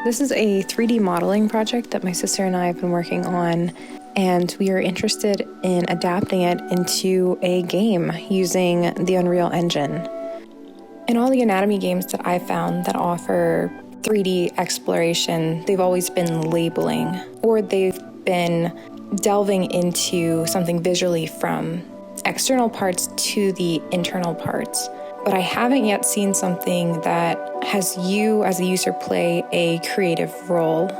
This is a 3D modeling project that my sister and I have been working on, and we are interested in adapting it into a game using the Unreal Engine. In all the anatomy games that I've found that offer 3D exploration, they've always been labeling, or they've been delving into something visually from external parts to the internal parts. But I haven't yet seen something that has you as a user play a creative role.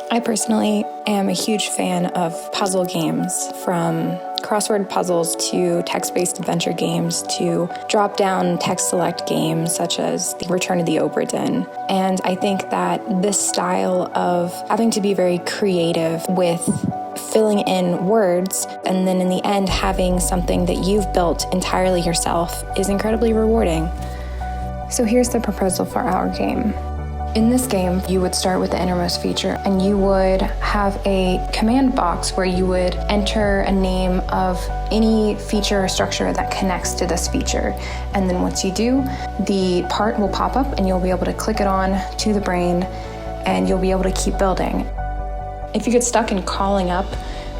I personally am a huge fan of puzzle games, from crossword puzzles to text-based adventure games to drop-down text select games such as the Return of the Obra Dinn. And I think that this style of having to be very creative with filling in words and then in the end having something that you've built entirely yourself is incredibly rewarding. So here's the proposal for our game. In this game, you would start with the innermost feature and you would have a command box where you would enter a name of any feature or structure that connects to this feature. And then once you do, the part will pop up and you'll be able to click it on to the brain and you'll be able to keep building. If you get stuck in calling up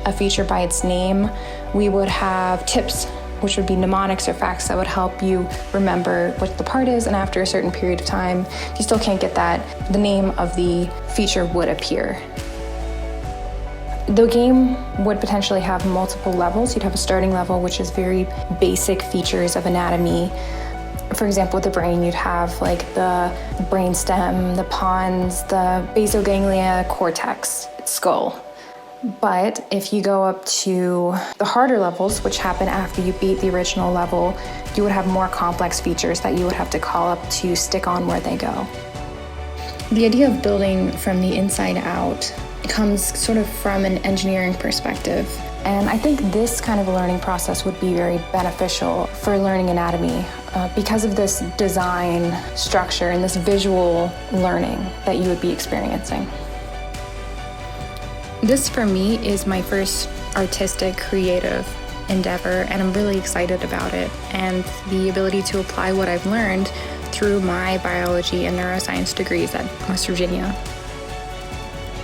a feature by its name, we would have tips, which would be mnemonics or facts that would help you remember what the part is, and after a certain period of time, if you still can't get that, the name of the feature would appear. The game would potentially have multiple levels. You'd have a starting level, which is very basic features of anatomy. For example, with the brain, you'd have like the brainstem, the pons, the basoganglia, cortex, skull. But if you go up to the harder levels, which happen after you beat the original level, you would have more complex features that you would have to call up to stick on where they go. The idea of building from the inside out comes sort of from an engineering perspective. And I think this kind of a learning process would be very beneficial for learning anatomy because of this design structure and this visual learning that you would be experiencing. This, for me, is my first artistic, creative endeavor, and I'm really excited about it and the ability to apply what I've learned through my biology and neuroscience degrees at West Virginia.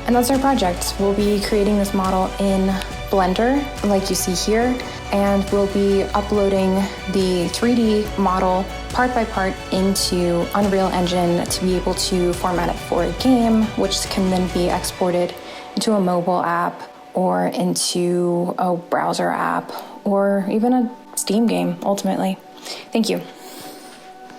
And that's our project. We'll be creating this model in Blender, like you see here, and we'll be uploading the 3D model part by part into Unreal Engine to be able to format it for a game, which can then be exported into a mobile app or into a browser app or even a Steam game, ultimately. Thank you.